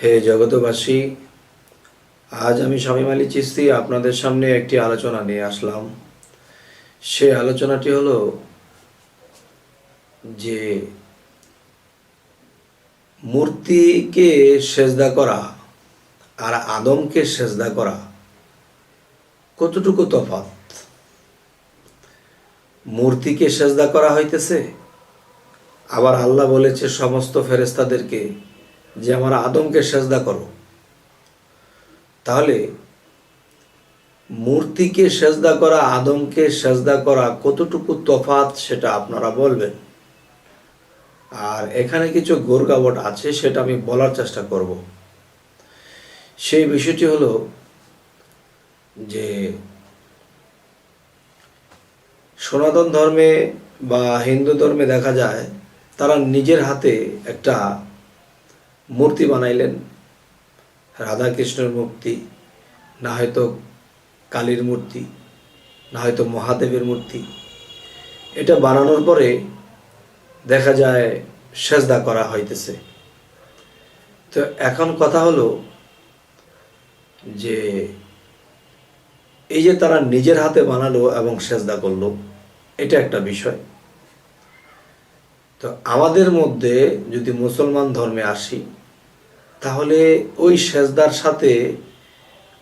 হে জগতবাসী, আজ আমি শামীম আলী চিশতি আপনাদের সামনে একটি আলোচনা নিয়ে আসলাম। সে আলোচনাটি হলো যে মূর্তিকে সেজদা করা আর আদমকে সেজদা করা কতটুকু তফাৎ। মূর্তিকে সেজদা করা হইতেছে, আবার আল্লাহ বলেছে সমস্ত ফেরেশতাদেরকে যে আমার আদমকে সেজদা করো। তাহলে মূর্তিকে সেজদা করা আদমকে সেজদা করা কতটুকু তফাৎ সেটা আপনারা বলবেন। আর এখানে কিছু গোরগাবট আছে, সেটা আমি বলার চেষ্টা করব। সেই বিষয়টি হলো যে সনাতন ধর্মে বা হিন্দু ধর্মে দেখা যায় তারা নিজের হাতে একটা মূর্তি বানাইলেন, রাধাকৃষ্ণের মূর্তি, না হয়তো কালীর মূর্তি, না হয়তো মহাদেবের মূর্তি। এটা বানানোর পরে দেখা যায় সেজদা করা হইতেছে। তো এখন কথা হলো যে এই যে তারা নিজের হাতে বানালো এবং সেজদা করলো, এটা একটা বিষয়। তো আমাদের মধ্যে যদি মুসলমান ধর্মে আসি, তাহলে ওই সেজদার সাথে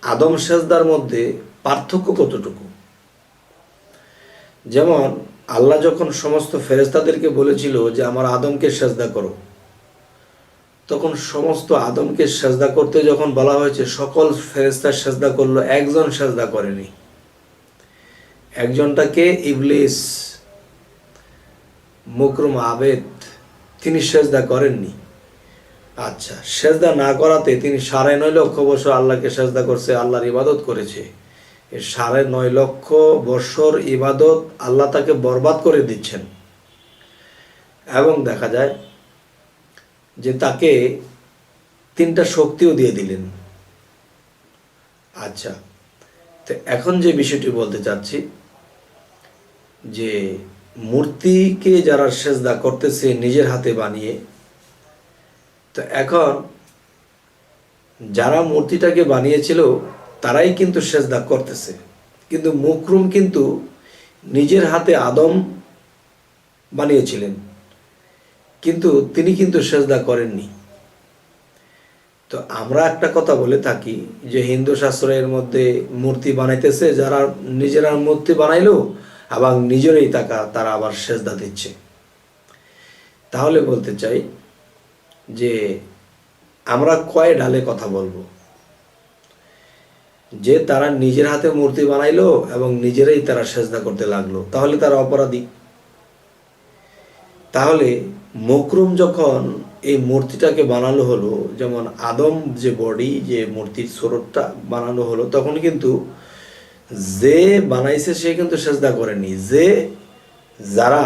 আদম সেজদার মধ্যে পার্থক্য কতটুকু। যেমন আল্লাহ যখন সমস্ত ফেরেশতাদেরকে বলেছিল যে আমার আদমকে সেজদা করো, তখন সমস্ত আদমকে সেজদা করতে যখন বলা হয়েছে সকল ফেরেশতা সেজদা করলো, একজন সেজদা করেনি। একজনটাকে ইবলিস মুকরুম আবেদ, তিনি সেজদা করেননি। আচ্ছা, সেজদা না করাতে তিনি 9.5 লক্ষ বছর আল্লাহকে সেজদা করছে, আল্লাহর ইবাদত করেছে। এই 9.5 লক্ষ বছর ইবাদত আল্লাহ তাকে বরবাদ করে দিচ্ছেন। এবং দেখা যায় যে তাকে 3টা শক্তিও দিয়ে দিলেন। আচ্ছা, তো এখন যে বিষয়টি বলতে চাচ্ছি যে মূর্তিকে যারা সেজদা করতেছে নিজের হাতে বানিয়ে, তো এখন যারা মূর্তিটাকে বানিয়েছিল তারাই কিন্তু সেজদা করতেছে, কিন্তু মুকরুম কিন্তু নিজের হাতে আদম বানিয়েছিলেন, কিন্তু তিনি কিন্তু সেজদা করেননি। তো আমরা একটা কথা বলে থাকি যে হিন্দু শাস্ত্রের মধ্যে মূর্তি বানাইতেছে যারা নিজেরা মূর্তি বানাইলো এবং নিজেরাই তারা আবার সেজদা দিচ্ছে। তাহলে বলতে চাই যে আমরা কয় ঢালে কথা বলবো, যে তারা নিজের হাতে মূর্তি বানাইলো এবং নিজেরাই তারা সেজদা করতে লাগলো, তাহলে তারা অপরাধী। তাহলে মুকরুম যখন এই মূর্তিটাকে বানানো হলো, যেমন আদম যে বডি, যে মূর্তির স্বরূপটা বানানো হলো, তখন কিন্তু যে বানাইছে সে কিন্তু সেজদা করেনি। যারা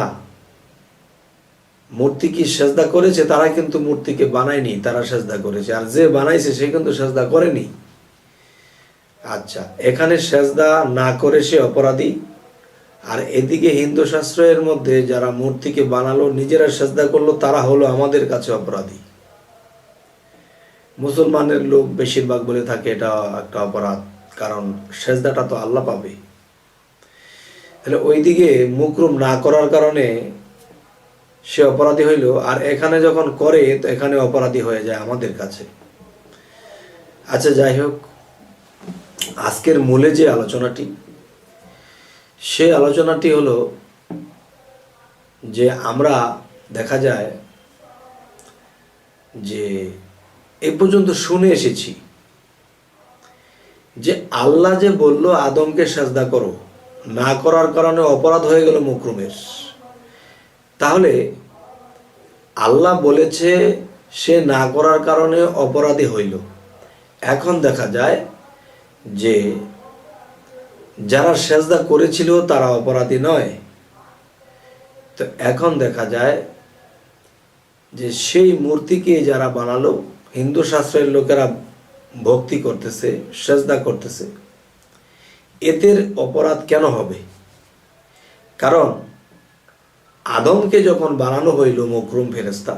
মূর্তিকে সেজদা করেছে তারা কিন্তু মূর্তিকে বানায়নি, তারা সেজদা করেছে। আর যে বানাইছে সে কিন্তু সেজদা করেনি। আচ্ছা, এখানে সেজদা না করে সে অপরাধী। আর এদিকে হিন্দু শাস্ত্রের মধ্যে যারা মূর্তিকে বানালো নিজেরা সেজদা করলো, তারা হলো আমাদের কাছে অপরাধী। মুসলমানের লোক বেশিরভাগ বলে থাকে এটা একটা অপরাধ, কারণ সেজদাটা তো আল্লাহ পাবে। তাহলে ওইদিকে মুকরুম না করার কারণে সে অপরাধী হইল, আর এখানে যখন করে তো এখানে অপরাধী হয়ে যায় আমাদের কাছে। আচ্ছা, যাই হোক, আজকের মূলে যে আলোচনাটি, সে আলোচনাটি হলো যে আমরা দেখা যায় যে এ পর্যন্ত শুনে এসেছি যে আল্লাহ যে বলল আদমকে সেজদা করো, না করার কারণে অপরাধ হয়ে গেল মুকরুমের। তাহলে আল্লাহ বলেছে সে না করার কারণে অপরাধী হইল। এখন দেখা যায় যে যারা সেজদা করেছিল তারা অপরাধী নয়। তো এখন দেখা যায় যে সেই মূর্তিকে যারা বানালো, হিন্দু শাস্ত্রের লোকেরা ভক্তি করতেছে, সেজদা করতেছে, এদের অপরাধ কেন হবে? কারণ আদমকে যখন বানানো হইল মুকরুম ফেরেশতা,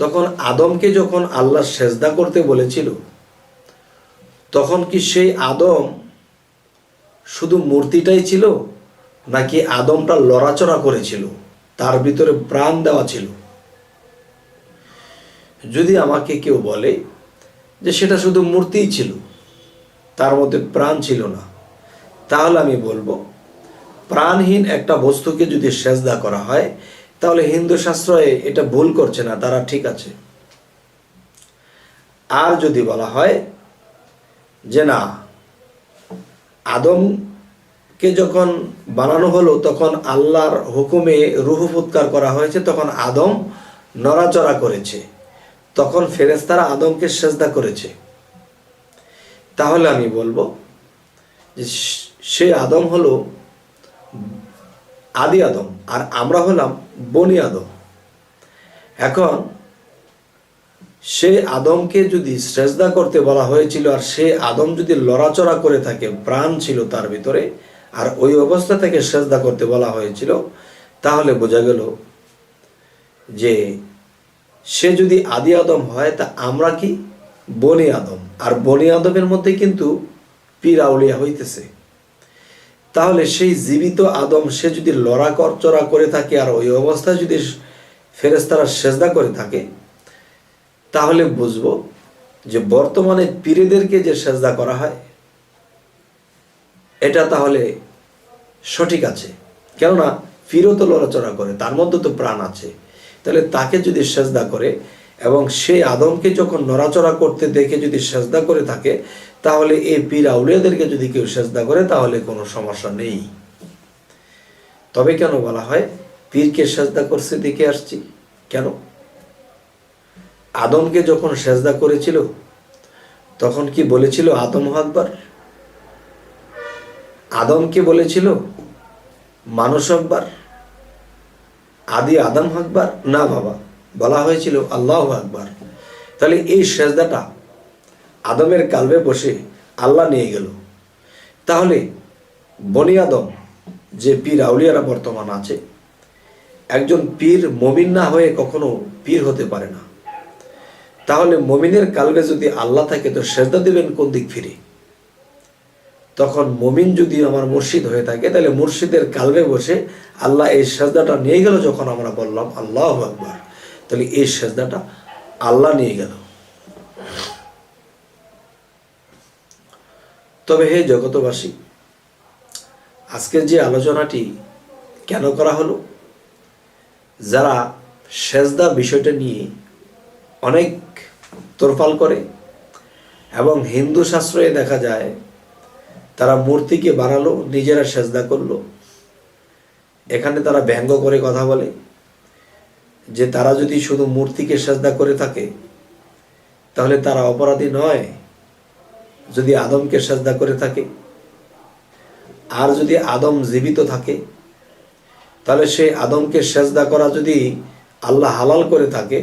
তখন আদমকে যখন আল্লাহ সেজদা করতে বলেছিল, তখন কি সেই আদম শুধু মূর্তিটাই ছিল, নাকি আদমটা লড়াচড়া করেছিল, তার ভিতরে প্রাণ দেওয়া ছিল? যদি আমাকে কেউ বলে যে সেটা শুধু মূর্তিই ছিল, তার মধ্যে প্রাণ ছিল না, তাহলে আমি বলবো প্রাণহীন একটা বস্তুকে যদি সেজদা করা হয়, তাহলে হিন্দু শাস্ত্রে এটা ভুল করছে না, তারা ঠিক আছে। আর যদি বলা হয় যে না, আদমকে যখন বানানো হলো তখন আল্লাহর হুকুমে রূহ ফুৎকার করা হয়েছে, তখন আদম নড়াচড়া করেছে, তখন ফেরেশতারা আদমকে সেজদা করেছে, তাহলে আমি বলবো যে সে আদম হলো আদি আদম, আর আমরা হলাম বনি আদম। এখন সে আদমকে যদি সেজদা করতে বলা হয়েছিল, আর সে আদম যদি লড়াচড়া করে থাকে, প্রাণ ছিল তার ভিতরে, আর ওই অবস্থা থেকে সেজদা করতে বলা হয়েছিল, তাহলে বোঝা গেল যে সে যদি আদি আদম হয়, তা আমরা কি বনি আদম, আর বনি আদমের মধ্যে কিন্তু পীর আউলিয়া হইতেছে। তাহলে সেই জীবিত আদম সে যদি লড়াচড়া করে থাকে, আর ওই অবস্থায় যদি ফেরেশতারা সেজদা করে থাকে, তাহলে বুঝবো যে বর্তমানে পীরেদেরকে যে সেজদা করা হয় এটা তাহলে সঠিক আছে। কেননা পীরও তো লড়াচড়া করে, তার মধ্যে তো প্রাণ আছে। তাহলে তাকে যদি সেজদা করে এবং সে আদমকে যখন নড়াচড়া করতে দেখে যদি সেজদা করে থাকে, তাহলে এই পীর আউলিয়াদেরকে যদি কেউ সেজদা করে, তাহলে কোনো সমস্যা নেই। তবে কেন বলা হয় পীরকে সেজদা করছে দেখে আসছি? কেন? আদমকে যখন সেজদা করেছিল তখন কি বলেছিল আদম আকবার? আদমকে বলেছিল মানুষ আকবার, আদি আদম আকবার? না বাবা, বলা হয়েছিল আল্লাহু আকবার। তাহলে এই সেজদাটা আদমের কালবে বসে আল্লাহ নিয়ে গেল। তাহলে বনি আদম যে পীর আউলিয়ারা বর্তমান আছে, একজন পীর মমিন না হয়ে কখনো পীর হতে পারে না। তাহলে মমিনের কালবে যদি আল্লাহ থাকে, তো সেজদা দিবেন কোন দিক ফিরে? তখন মমিন যদি আমার মুর্শিদ হয়ে থাকে, তাহলে মুর্শিদের কালবে বসে আল্লাহ এই সেজদাটা নিয়ে গেল। যখন আমরা বললাম আল্লাহু আকবার, তাহলে এই সেজদাটা আল্লাহ নিয়ে গেল। তবে হে জগতবাসী, আজকের যে আলোচনাটি কেন করা হলো, যারা সেজদা বিষয়টা নিয়ে অনেক তোরপাল করে এবং হিন্দু শাস্ত্রে দেখা যায় তারা মূর্তিকে বানালো, নিজেরা সেজদা করলো, এখানে তারা ব্যঙ্গ করে কথা বলে যে তারা যদি শুধু মূর্তিকে সেজদা করে থাকে, তাহলে তারা অপরাধী নয় যদি আদমকে সেজদা করে থাকে। আর যদি আদম জীবিত থাকে, তাহলে সেই আদমকে সেজদা করা যদি আল্লাহ হালাল করে থাকে,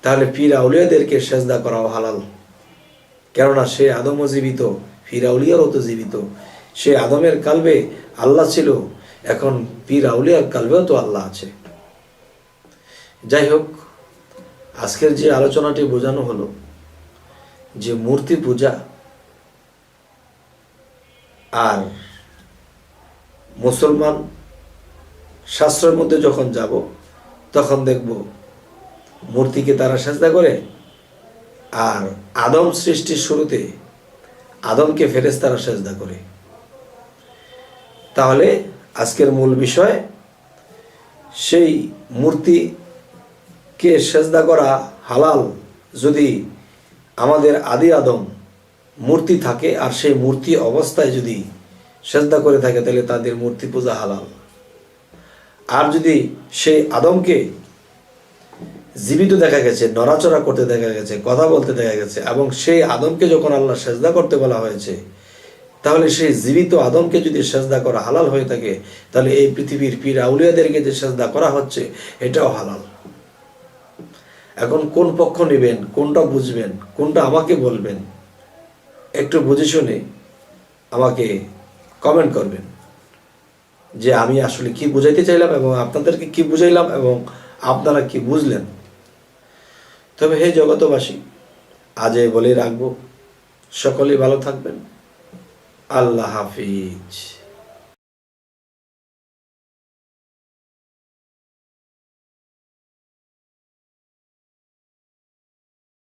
তাহলে পীর আউলিয়াদেরকে সেজদা করাও হালাল। কেননা সে আদমও জীবিত, পীর আউলিয়ারও তো জীবিত। সে আদমের কালবে আল্লাহ ছিল, এখন পীর আউলিয়ার কালবেও তো আল্লাহ আছে। যাই হোক, আজকের যে আলোচনাটি বোঝানো হলো যে মূর্তি পূজা আর মুসলমান শাস্ত্রের মধ্যে যখন যাব, তখন দেখব মূর্তিকে তারা সেজদা করে, আর আদম সৃষ্টির শুরুতে আদমকে ফেরেশতারা সেজদা করে। তাহলে আজকের মূল বিষয়, সেই মূর্তিকে সেজদা করা হালাল যদি আমাদের আদি আদম মূর্তি থাকে, আর সেই মূর্তি অবস্থায় যদি সেজদা করে থাকে, তাহলে তাদের মূর্তি পূজা হালাল। আর যদি সেই আদমকে জীবিত দেখা গেছে, নড়াচড়া করতে দেখা গেছে, কথা বলতে দেখা গেছে, এবং সেই আদমকে যখন আল্লাহ সেজদা করতে বলা হয়েছে, তাহলে সেই জীবিত আদমকে যদি সেজদা করা হালাল হয়ে থাকে, তাহলে এই পৃথিবীর পীর আউলিয়াদেরকে যে সেজদা করা হচ্ছে, এটাও হালাল। এখন কোন পক্ষ নেবেন, কোনটা বুঝবেন, কোনটা আমাকে বলবেন, একটু বুঝে শুনে আমাকে কমেন্ট করবেন যে আমি আসলে কি বুঝাইতে চাইলাম এবং আপনাদেরকে কি বুঝাইলাম এবং আপনারা কি বুঝলেন। তবে হে জগতবাসী, আজ এই বলেই রাখবো, সকলেই ভালো থাকবেন। আল্লাহ হাফিজ।